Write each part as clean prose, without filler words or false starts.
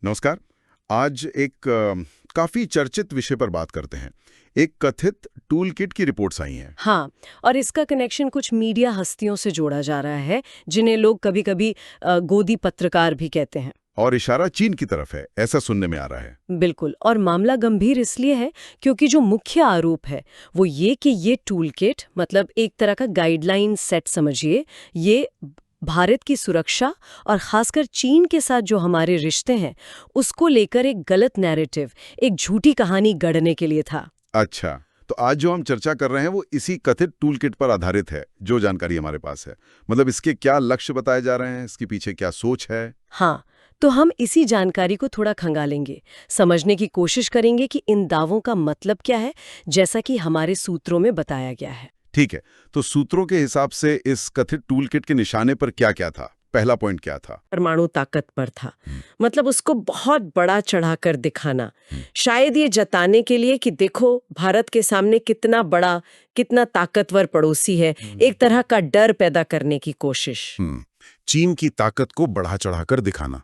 नमस्कार। आज एक काफी चर्चित विषय पर बात करते हैं। एक कथित टूल किट की रिपोर्ट्स आई हैं। हाँ, और इसका कनेक्शन कुछ मीडिया हस्तियों से जोड़ा जा रहा है, जिन्हें लोग कभी-कभी गोदी पत्रकार भी कहते हैं। और इशारा चीन की तरफ है, ऐसा सुनने में आ रहा है। बिल्कुल, और मामला गंभीर इसलिए है क्योंकि जो मुख्य आरोप है वो ये कि ये टूल किट मतलब एक तरह का गाइडलाइन सेट समझिए, ये भारत की सुरक्षा और खासकर चीन के साथ जो हमारे रिश्ते हैं उसको लेकर एक गलत नैरेटिव, एक झूठी कहानी गढ़ने के लिए था। अच्छा, तो आज जो हम चर्चा कर रहे हैं वो इसी कथित टूल किट पर आधारित है, जो जानकारी हमारे पास है। मतलब इसके क्या लक्ष्य बताए जा रहे हैं, इसके पीछे क्या सोच है। हाँ, तो हम इसी जानकारी को थोड़ा खंगालेंगे, समझने की कोशिश करेंगे कि इन दावों का मतलब क्या है, जैसा कि हमारे सूत्रों में बताया गया है। ठीक है, तो सूत्रों के हिसाब से इस कथित टूल किट के निशाने पर क्या क्या था? पहला पॉइंट क्या था? परमाणु ताकत पर था। मतलब उसको बहुत बड़ा चढ़ाकर दिखाना, शायद ये जताने के लिए कि देखो भारत के सामने कितना बड़ा, कितना ताकतवर पड़ोसी है, एक तरह का डर पैदा करने की कोशिश। चीन की ताकत को बढ़ा चढ़ाकर दिखाना।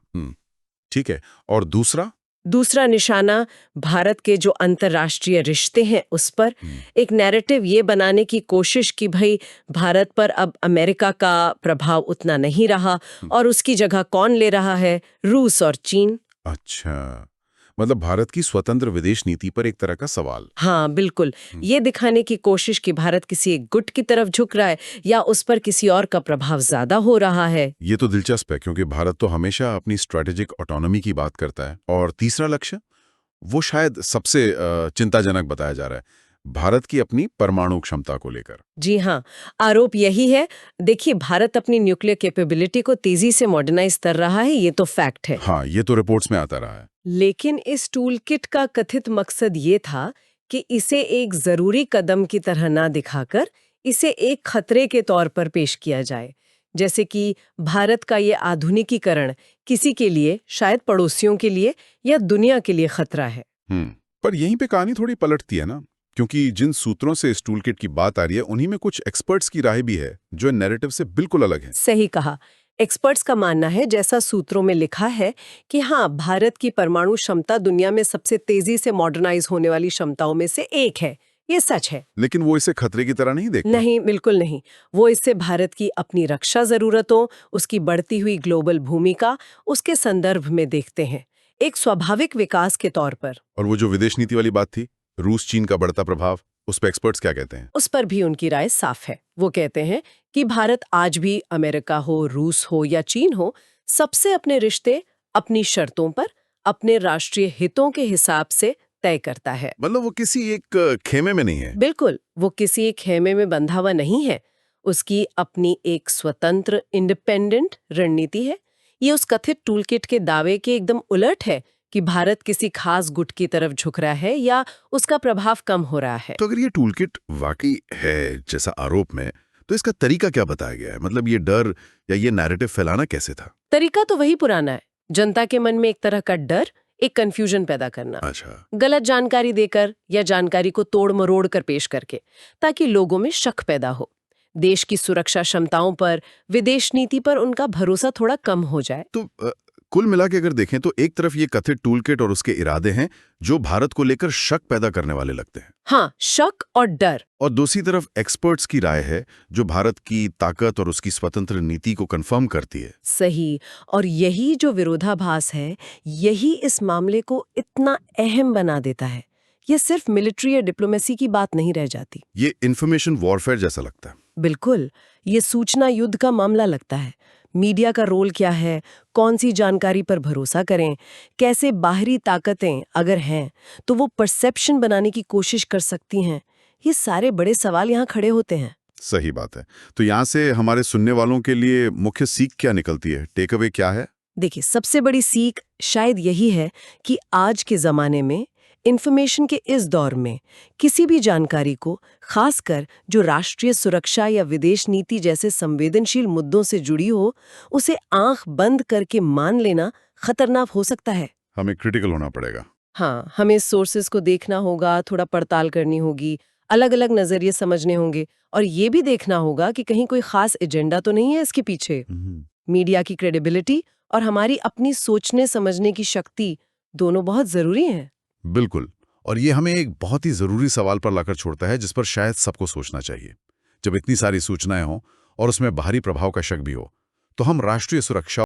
ठीक है। और दूसरा? दूसरा निशाना भारत के जो अंतर्राष्ट्रीय रिश्ते हैं उस पर एक नैरेटिव ये बनाने की कोशिश कि भाई भारत पर अब अमेरिका का प्रभाव उतना नहीं रहा और उसकी जगह कौन ले रहा है, रूस और चीन। अच्छा, मतलब भारत की स्वतंत्र विदेश नीति पर एक तरह का सवाल। हाँ बिल्कुल, ये दिखाने की कोशिश कि भारत किसी एक गुट की तरफ झुक रहा है या उस पर किसी और का प्रभाव ज्यादा हो रहा है। ये तो दिलचस्प है, क्योंकि भारत तो हमेशा अपनी स्ट्रैटेजिक ऑटोनॉमी की बात करता है। और तीसरा लक्ष्य, वो शायद सबसे चिंताजनक बताया जा रहा है, भारत की अपनी परमाणु क्षमता को लेकर। जी हाँ, आरोप यही है। देखिए, भारत अपनी न्यूक्लियर कैपेबिलिटी को तेजी से मॉडर्नाइज कर रहा है, ये तो फैक्ट है। हाँ, ये तो रिपोर्ट्स में आता रहा है। लेकिन इस टूलकिट का कथित मकसद ये था कि इसे एक जरूरी कदम की तरह ना दिखाकर इसे एक खतरे के तौर पर पेश किया जाए, जैसे कि भारत का ये आधुनिकीकरण किसी के लिए, शायद पड़ोसियों के लिए या दुनिया के लिए खतरा है। पर यहीं पे कहानी थोड़ी पलटती है ना, क्योंकि जिन सूत्रों से इस टूल किट की बात आ रही है उन्हीं में कुछ एक्सपर्ट्स की राय भी है जो नैरेटिव से बिल्कुल अलग है। सही कहा। एक्सपर्ट्स का मानना है, जैसा सूत्रों में लिखा है, कि हाँ, भारत की परमाणु क्षमता दुनिया में सबसे तेजी से मॉडर्नाइज होने वाली क्षमताओं में से एक है। ये सच है। लेकिन वो इसे खतरे की तरह नहीं देखते। नहीं, बिल्कुल नहीं। वो इससे भारत की अपनी रक्षा जरूरतों, उसकी बढ़ती हुई ग्लोबल भूमिका, उसके संदर्भ में देखते हैं, एक स्वाभाविक विकास के तौर पर। और वो जो विदेश नीति वाली बात थी, रूस चीन का बढ़ता प्रभाव, उस पर एक्सपर्ट्स क्या कहते हैं? उस पर भी उनकी राय साफ है। वो कहते हैं कि भारत आज भी अमेरिका हो, रूस हो या चीन हो, सबसे अपने रिश्ते अपनी शर्तों पर, अपने राष्ट्रीय हितों के हिसाब से तय करता है। मतलब वो किसी एक खेमे में नहीं है। बिल्कुल, वो किसी एक खेमे में बंधा हुआ नहीं है। उसकी अपनी एक स्वतंत्र इंडिपेंडेंट रणनीति है। ये उस कथित टूलकिट के दावे के एकदम उलट है कि भारत किसी खास गुट की तरफ झुक रहा है या उसका प्रभाव कम हो रहा है। तो अगर ये टूलकिट वाकई है जैसा आरोप में, तो इसका तरीका क्या बताया गया है? मतलब ये डर या ये नैरेटिव फैलाना कैसे था? तरीका तो वही पुराना है, जनता के मन में एक तरह का डर, एक कंफ्यूजन पैदा करना। अच्छा। गलत जानकारी देकर या जानकारी को तोड़ मरोड़ कर पेश करके, ताकि लोगों में शक पैदा हो। देश की सुरक्षा क्षमताओं पर, विदेश नीति पर उनका भरोसा थोड़ा कम हो जाए। तो कुल मिला के अगर देखें तो एक तरफ ये कथित टूलकिट और उसके इरादे हैं जो भारत को लेकर शक पैदा करने वाले लगते हैं। हाँ, शक और डर। और दूसरी तरफ एक्सपर्ट्स की राय है जो भारत की ताकत और उसकी स्वतंत्र नीति को कंफर्म करती है। सही। और यही जो विरोधाभास है, यही इस मामले को इतना अहम बना देता है। ये सिर्फ मिलिट्री या डिप्लोमेसी की बात नहीं रह जाती। ये इंफॉर्मेशन वॉरफेयर जैसा लगता है। बिल्कुल, ये सूचना युद्ध का मामला लगता है। मीडिया का रोल क्या है, कौन सी जानकारी पर भरोसा करें, कैसे बाहरी ताकतें अगर हैं तो वो परसेप्शन बनाने की कोशिश कर सकती हैं, ये सारे बड़े सवाल यहाँ खड़े होते हैं। सही बात है। तो यहाँ से हमारे सुनने वालों के लिए मुख्य सीख क्या निकलती है? टेक अवे क्या है? देखिए, सबसे बड़ी सीख शायद यही है कि आज के जमाने में, इंफॉर्मेशन के इस दौर में, किसी भी जानकारी को, खासकर जो राष्ट्रीय सुरक्षा या विदेश नीति जैसे संवेदनशील मुद्दों से जुड़ी हो, उसे आंख बंद करके मान लेना खतरनाक हो सकता है। हमें क्रिटिकल होना पड़ेगा। हाँ, हमें सोर्सेस को देखना होगा, थोड़ा पड़ताल करनी होगी, अलग-अलग नजरिए समझने होंगे और ये भी देखना होगा कि कहीं कोई खास एजेंडा तो नहीं है इसके पीछे। मीडिया की क्रेडिबिलिटी और हमारी अपनी सोचने समझने की शक्ति दोनों बहुत जरूरी हैं। बिल्कुल। और ये हमें एक बहुत ही ज़रूरी सवाल पर लाकर छोड़ता है जिस पर शायद सबको सोचना चाहिए। जब इतनी सारी सूचनाएं हों और उसमें बाहरी प्रभाव का शक भी हो, तो हम राष्ट्रीय सुरक्षा